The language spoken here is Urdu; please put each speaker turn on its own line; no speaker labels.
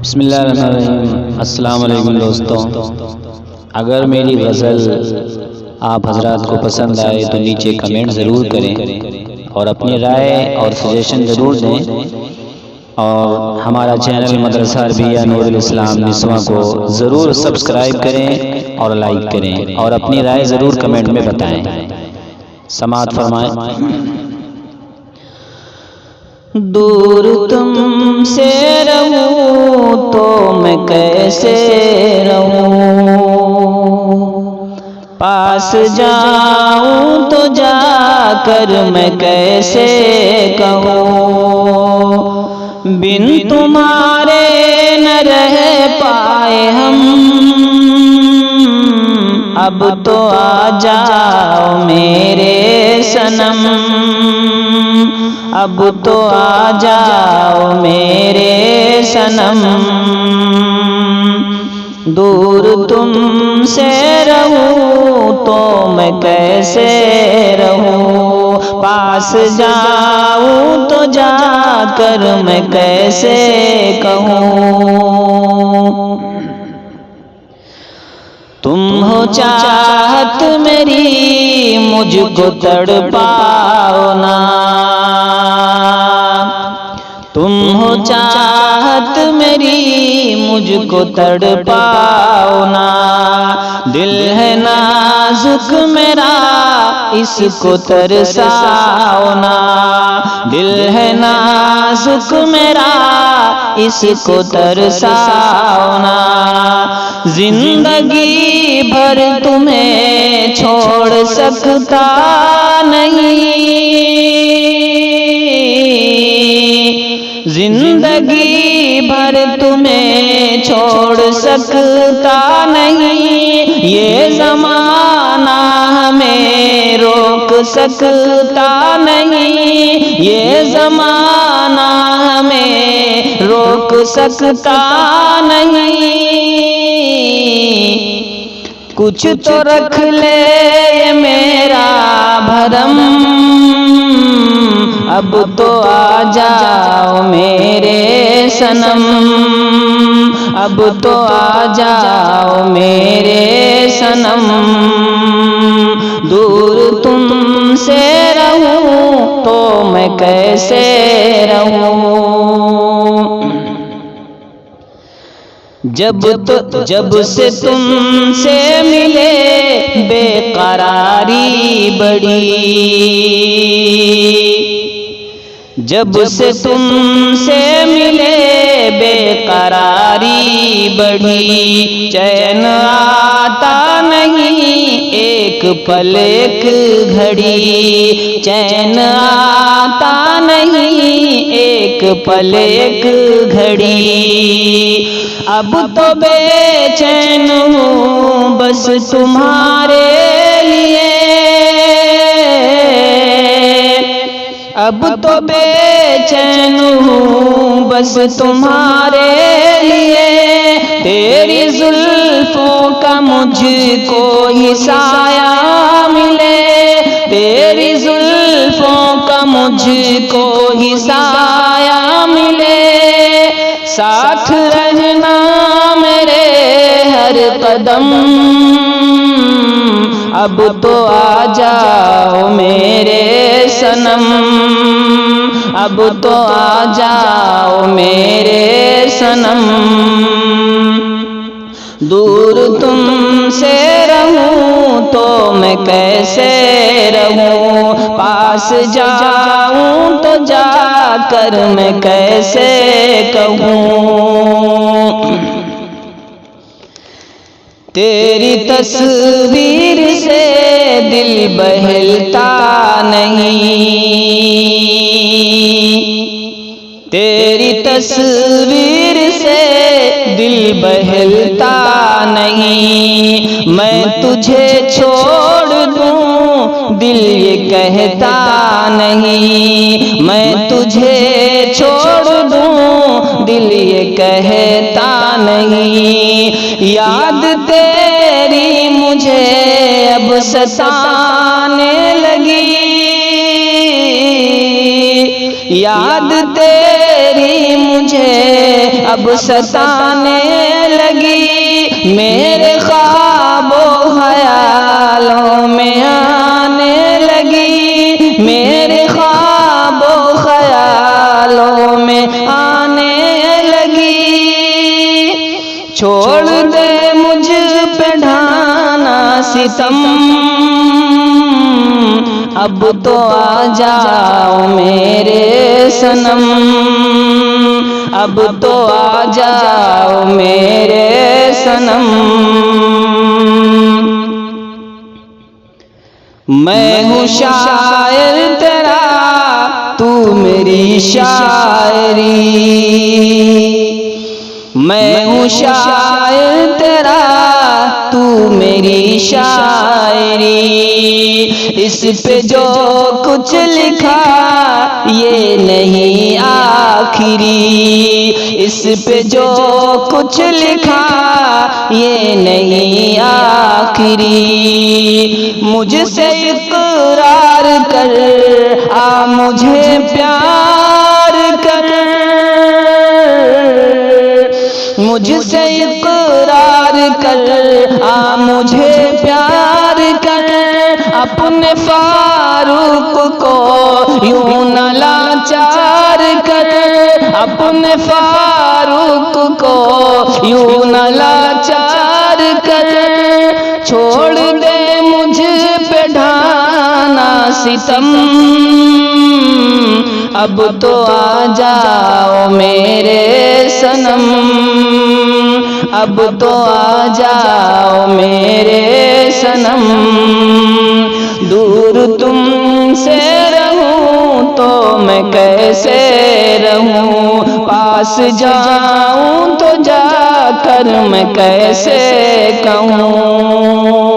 بسم اللہ الرحمن الرحیم۔ السلام علیکم دوستوں، اگر میری غزل آپ حضرات کو پسند آئے تو نیچے کمنٹ ضرور کریں اور اپنی رائے اور سجیشن ضرور دیں، اور ہمارا چینل مدرسہ عربیہ نور الاسلام نسواں کو ضرور سبسکرائب کریں اور لائک کریں اور اپنی رائے ضرور کمنٹ میں بتائیں۔ سماعت فرمائیں۔
دور تم سے رہوں تو میں کیسے رہوں، پاس جاؤں تو جا کر میں کیسے کہوں، بن تمہارے نہ رہ پائے ہم، اب تو آ جاؤ میرے صنم، اب تو آ جاؤ میرے صنم، دور تم سے رہوں تو میں کیسے رہوں، پاس جاؤں تو جا کر میں کیسے کہوں، تم ہو چاہت میری مجھ کو تڑپاؤ نا، تم ہو چاہت میری مجھ کو تڑپاؤ نا، دل ہے نازک میرا اس کو ترساؤ نا، دل ہے نازک میرا اس کو ترساؤ نا، زندگی بھر تمہیں چھوڑ سکتا نہیں، زندگی بھر تمہیں چھوڑ سکتا نہیں، یہ زمانہ ہمیں روک سکتا نہیں، یہ زمانہ ہمیں روک سکتا نہیں، کچھ تو رکھ لے میرا بھرم، اب تو آ جاؤ میرے صنم، اب تو آ جاؤ میرے صنم، دور تم سے رہوں تو میں کیسے رہوں، جب سے تم سے ملے بے قراری بڑی، جب سے تم سے ملے بے قراری بڑھی، چین آتا نہیں ایک پل ایک گھڑی، چین آتا نہیں ایک پل ایک گھڑی، اب تو بے چین ہوں بس تمہارے لیے، اب تو بے چین ہوں بس تمہارے لیے، تیری زلفوں کا مجھ کو ہی سایہ ملے، تیری زلفوں کا مجھ کو ہی سایہ ملے، ساتھ رہنا میرے ہر قدم، اب تو آ جاؤ میرے صنم، اب تو آ جاؤ میرے صنم، دور تم سے رہوں تو میں کیسے رہوں، پاس جاؤں تو جا کر میں کیسے کہوں، تیری تصویر سے دل بہلتا نہیں، تیری تصویر سے دل بہلتا نہیں، میں تجھے چھوڑ دوں دل یہ کہتا نہیں، میں تجھے چھوڑ دوں دل یہ کہتا نہیں، یاد تیری مجھے اب ستانے لگی، یاد تیری مجھے اب ستانے لگی، میرے خواب و خیالوں میں آنے لگی، میرے خواب و خیالوں میں آنے لگی۔ چھوڑ دے مجھ پہ ڈھانا ستم، اب تو آ جاؤ میرے صنم، اب تو آ جاؤ میرے صنم۔ میں ہوں شاعر تیرا، تو میری شاعری، میں ہوں شاعر تیرا، تو میری شاعری۔ اس پہ جو کچھ لکھا یہ نہیں آخری، اس پہ جو کچھ لکھا یہ نہیں آخری۔ مجھ سے اقرار کر، آ مجھے پیار کر، مجھ سے اقرار کر، آ مجھے پیار کر۔ اپنے فاروق کو یوں نہ لاچار کر، اپنے فاروق کو یوں نہ لاچار کر۔ چھوڑ دے مجھ پہ ڈھانا ستم، اب تو آ جاؤ میرے صنم، اب تو آ جاؤ میرے صنم۔ دور تم سے رہوں تو میں کیسے رہوں، پاس جاؤں تو جا کر میں کیسے کہوں۔